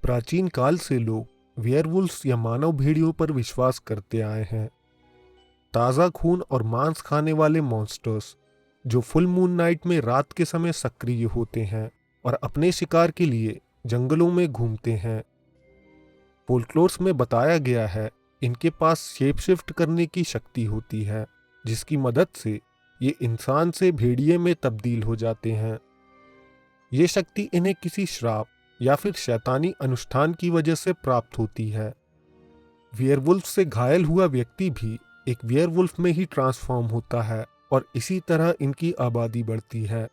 प्राचीन काल से लोग वेयरवुल्फ्स या मानव भेड़ियों पर विश्वास करते आए हैं। ताज़ा खून और मांस खाने वाले मॉन्स्टर्स जो फुल मून नाइट में रात के समय सक्रिय होते हैं और अपने शिकार के लिए जंगलों में घूमते हैं। फोल्कलोर्स में बताया गया है इनके पास शेप शिफ्ट करने की शक्ति होती है, जिसकी मदद से ये इंसान से भेड़िए में तब्दील हो जाते हैं। ये शक्ति इन्हें किसी श्राप या फिर शैतानी अनुष्ठान की वजह से प्राप्त होती है। वेयरवुल्फ से घायल हुआ व्यक्ति भी एक वेयरवुल्फ में ही ट्रांसफॉर्म होता है और इसी तरह इनकी आबादी बढ़ती है।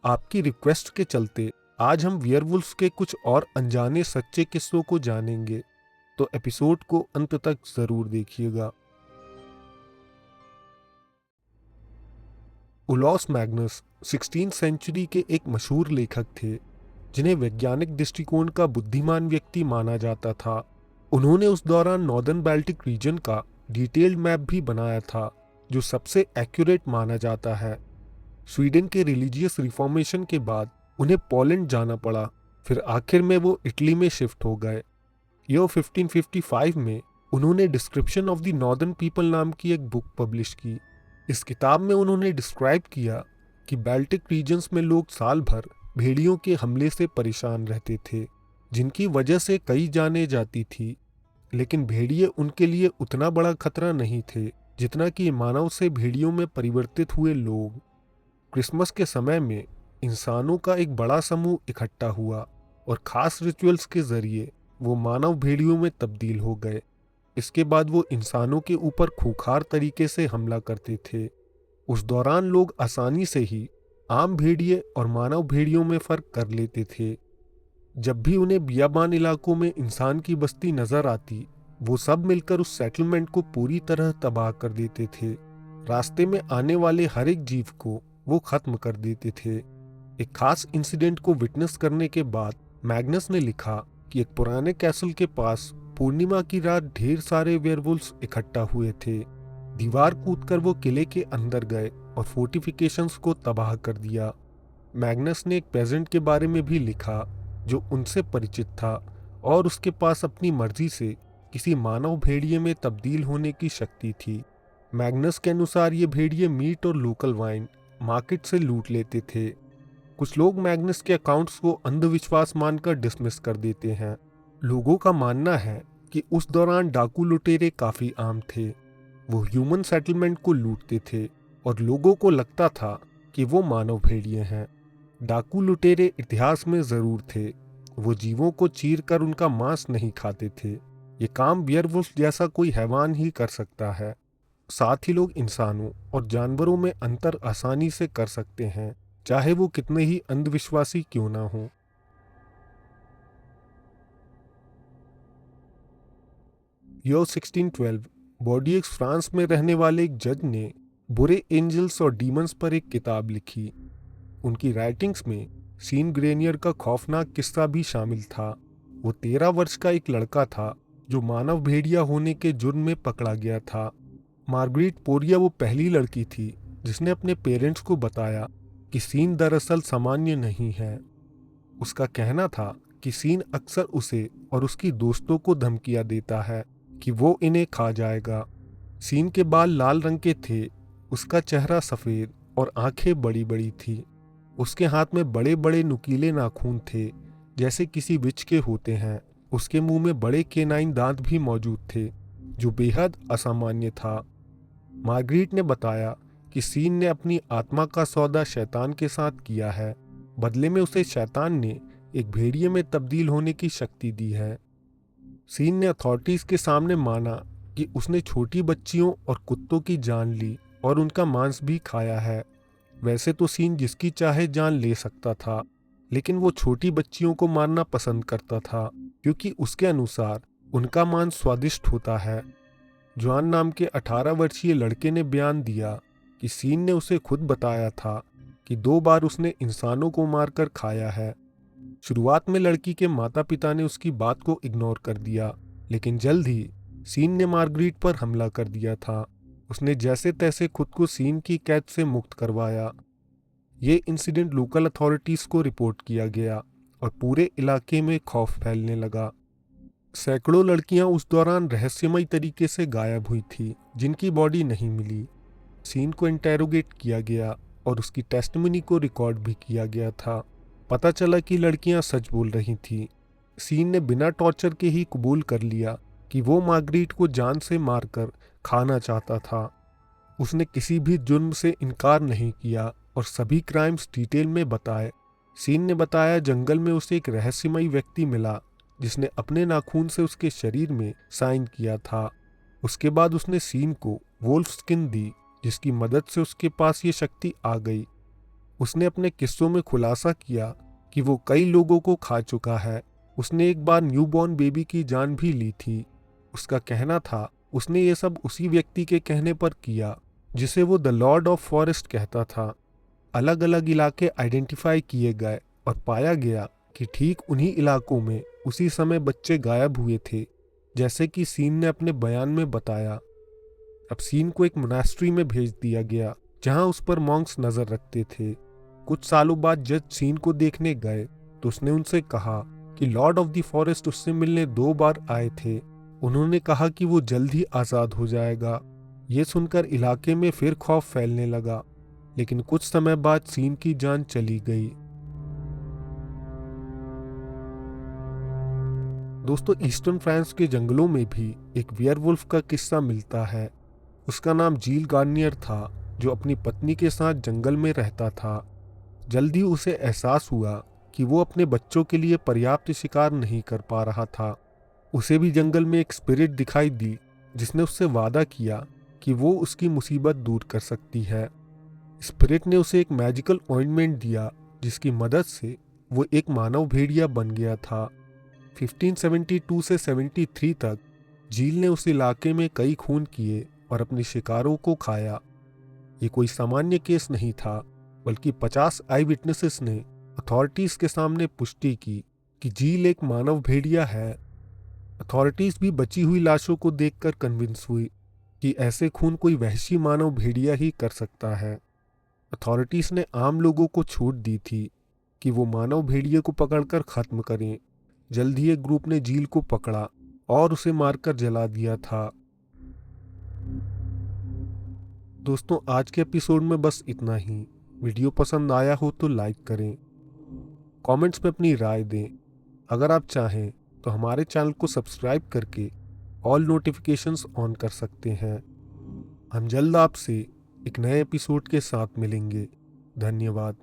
आपकी रिक्वेस्ट के चलते आज हम वेयरवुल्फ के कुछ और अनजाने सच्चे किस्सों को जानेंगे, तो एपिसोड को अंत तक जरूर देखिएगा। ओलॉस मैग्नस 16वीं सेंचुरी के एक मशहूर लेखक थे, जिन्हें वैज्ञानिक दृष्टिकोण का बुद्धिमान व्यक्ति माना जाता था। उन्होंने उस दौरान नॉर्दर्न बाल्टिक रीजन का डिटेल्ड मैप भी बनाया था, जो सबसे एक्यूरेट माना जाता है। स्वीडन के रिलीजियस रिफॉर्मेशन के बाद उन्हें पोलैंड जाना पड़ा, फिर आखिर में वो इटली में शिफ्ट हो गए। ईयर 1555 में उन्होंने description of the northern people नाम की एक बुक पब्लिश की। इस किताब में उन्होंने डिस्क्राइब किया कि बाल्टिक रीजन्स में लोग साल भर भेड़ियों के हमले से परेशान रहते थे, जिनकी वजह से कई जानें जाती थी। लेकिन भेड़िए उनके लिए उतना बड़ा खतरा नहीं थे जितना कि मानव से भेड़ियों में परिवर्तित हुए लोग। क्रिसमस के समय में इंसानों का एक बड़ा समूह इकट्ठा हुआ और खास रिचुअल्स के जरिए वो मानव भेड़ियों में तब्दील हो गए। इसके बाद वो इंसानों के ऊपर खूंखार तरीके से हमला करते थे। उस दौरान लोग आसानी से ही आम भेड़िए और मानव भेड़ियों में फर्क कर लेते थे। जब भी उन्हें बियाबान इलाकों में इंसान की बस्ती नजर आती, वो सब मिलकर उस सेटलमेंट को पूरी तरह तबाह कर देते थे। रास्ते में आने वाले हर एक जीव को वो खत्म कर देते थे। एक खास इंसिडेंट को विटनेस करने के बाद मैग्नस ने लिखा कि एक पुराने कैसल के पास पूर्णिमा की रात ढेर सारे वेयरवुल्फ्स इकट्ठा हुए थे। दीवार कूदकर वो किले के अंदर गए और फोर्टिफिकेशंस को तबाह कर दिया। मैग्नस ने एक पेजेंट के बारे में भी लिखा जो उनसे परिचित था और उसके पास अपनी मर्जी से किसी मानव भेड़िए में तब्दील होने की शक्ति थी। मैग्नस के अनुसार ये भेड़िए मीट और लोकल वाइन मार्केट से लूट लेते थे। कुछ लोग मैग्नस के अकाउंट्स को अंधविश्वास मानकर डिसमिस कर देते हैं। लोगों का मानना है कि उस दौरान डाकू लुटेरे काफी आम थे। वो ह्यूमन सेटलमेंट को लूटते थे और लोगों को लगता था कि वो मानव भेड़िए हैं। डाकू लुटेरे इतिहास में जरूर थे। वो जीवों को चीर कर उनका मांस नहीं खाते थे। ये काम वेयरवुल्फ जैसा कोई हैवान ही कर सकता है। साथ ही लोग इंसानों और जानवरों में अंतर आसानी से कर सकते हैं, चाहे वो कितने ही अंधविश्वासी क्यों ना हो। ईयर 1612 बॉर्डियक्स फ्रांस में रहने वाले एक जज ने बुरे एंजल्स और डीमंस पर एक किताब लिखी। उनकी राइटिंग्स में सीन ग्रेनियर का खौफनाक किस्सा भी शामिल था। वो 13 वर्ष का एक लड़का था जो मानव भेड़िया होने के जुर्म में पकड़ा गया था। मार्गरेट पोरिया वो पहली लड़की थी जिसने अपने पेरेंट्स को बताया कि सीन दरअसल सामान्य नहीं है। उसका कहना था कि सीन अक्सर उसे और उसकी दोस्तों को धमकियां देता है कि वो इन्हें खा जाएगा। सीन के बाल लाल रंग के थे, उसका चेहरा सफ़ेद और आंखें बड़ी बड़ी थी। उसके हाथ में बड़े बड़े नुकीले नाखून थे जैसे किसी विच के होते हैं। उसके मुंह में बड़े केनाइन दांत भी मौजूद थे जो बेहद असामान्य था। मार्गरेट ने बताया कि सीन ने अपनी आत्मा का सौदा शैतान के साथ किया है। बदले में उसे शैतान ने एक भेड़िए में तब्दील होने की शक्ति दी है। सीन ने अथॉरिटीज के सामने माना कि उसने छोटी बच्चियों और कुत्तों की जान ली और उनका मांस भी खाया है। वैसे तो सीन जिसकी चाहे जान ले सकता था, लेकिन वो छोटी बच्चियों को मारना पसंद करता था क्योंकि उसके अनुसार उनका मांस स्वादिष्ट होता है। जॉन नाम के 18 वर्षीय लड़के ने बयान दिया कि सीन ने उसे खुद बताया था कि 2 बार उसने इंसानों को मारकर खाया है। शुरुआत में लड़की के माता पिता ने उसकी बात को इग्नोर कर दिया, लेकिन जल्द ही सीन ने मार्गरेट पर हमला कर दिया था। उसने जैसे तैसे खुद को सीन की कैद से मुक्त करवाया। ये इंसिडेंट लोकल अथॉरिटीज को रिपोर्ट किया गया और पूरे इलाके में खौफ फैलने लगा। सैकड़ों लड़कियां उस दौरान रहस्यमय तरीके से गायब हुई थी, जिनकी बॉडी नहीं मिली। सीन को इंटेरोगेट किया गया और उसकी टेस्टिमनी को रिकॉर्ड भी किया गया था। पता चला कि लड़कियां सच बोल रही थीं। सीन ने बिना टॉर्चर के ही कबूल कर लिया कि वो मार्गरेट को जान से मारकर खाना चाहता था। उसने किसी भी जुर्म से इनकार नहीं किया और सभी क्राइम्स डिटेल में बताए। सीन ने बताया जंगल में उसे एक रहस्यमय व्यक्ति मिला जिसने अपने नाखून से उसके शरीर में साइन किया था। उसके बाद उसने सीन को वोल्फ स्किन दी, जिसकी मदद से उसके पास ये शक्ति आ गई। उसने अपने किस्सों में खुलासा किया कि वो कई लोगों को खा चुका है। उसने एक बार न्यूबॉर्न बेबी की जान भी ली थी। उसका कहना था उसने ये सब उसी व्यक्ति के कहने पर किया जिसे वो द लॉर्ड ऑफ फॉरेस्ट कहता था। अलग अलग इलाके आइडेंटिफाई किए गए और पाया गया कि ठीक उन्हीं इलाकों में उसी समय बच्चे गायब हुए थे, जैसे कि सीन ने अपने बयान में बताया। अब सीन को एक मोनास्ट्री में भेज दिया गया जहां उस पर मॉन्क्स नजर रखते थे। कुछ सालों बाद जज सीन को देखने गए तो उसने उनसे कहा कि लॉर्ड ऑफ द फॉरेस्ट उससे मिलने 2 बार आए थे। उन्होंने कहा कि वो जल्द ही आज़ाद हो जाएगा। ये सुनकर इलाके में फिर खौफ फैलने लगा, लेकिन कुछ समय बाद सीन की जान चली गई। दोस्तों, ईस्टर्न फ्रांस के जंगलों में भी एक वेयरवुल्फ का किस्सा मिलता है। उसका नाम जील गार्नियर था, जो अपनी पत्नी के साथ जंगल में रहता था। जल्द ही उसे एहसास हुआ कि वो अपने बच्चों के लिए पर्याप्त शिकार नहीं कर पा रहा था। उसे भी जंगल में एक स्पिरिट दिखाई दी जिसने उससे वादा किया कि वो उसकी मुसीबत दूर कर सकती है। स्पिरिट ने उसे एक मैजिकल ऑइंटमेंट दिया जिसकी मदद से वो एक मानव भेड़िया बन गया था। 1572 से 73 तक जील ने उस इलाके में कई खून किए और अपने शिकारों को खाया। ये कोई सामान्य केस नहीं था, बल्कि 50 आई विटनेसेस ने अथॉरिटीज के सामने पुष्टि की कि जील एक मानव भेड़िया है। अथॉरिटीज भी बची हुई लाशों को देखकर कन्विंस हुई कि ऐसे खून कोई वहशी मानव भेड़िया ही कर सकता है। अथॉरिटीज ने आम लोगों को छूट दी थी कि वो मानव भेड़िए को पकड़कर खत्म करें। जल्द ही एक ग्रुप ने जील को पकड़ा और उसे मारकर जला दिया था। दोस्तों, आज के एपिसोड में बस इतना ही। वीडियो पसंद आया हो तो लाइक करें, कमेंट्स में अपनी राय दें। अगर आप चाहें तो हमारे चैनल को सब्सक्राइब करके ऑल नोटिफिकेशंस ऑन कर सकते हैं। हम जल्द आपसे एक नए एपिसोड के साथ मिलेंगे। धन्यवाद।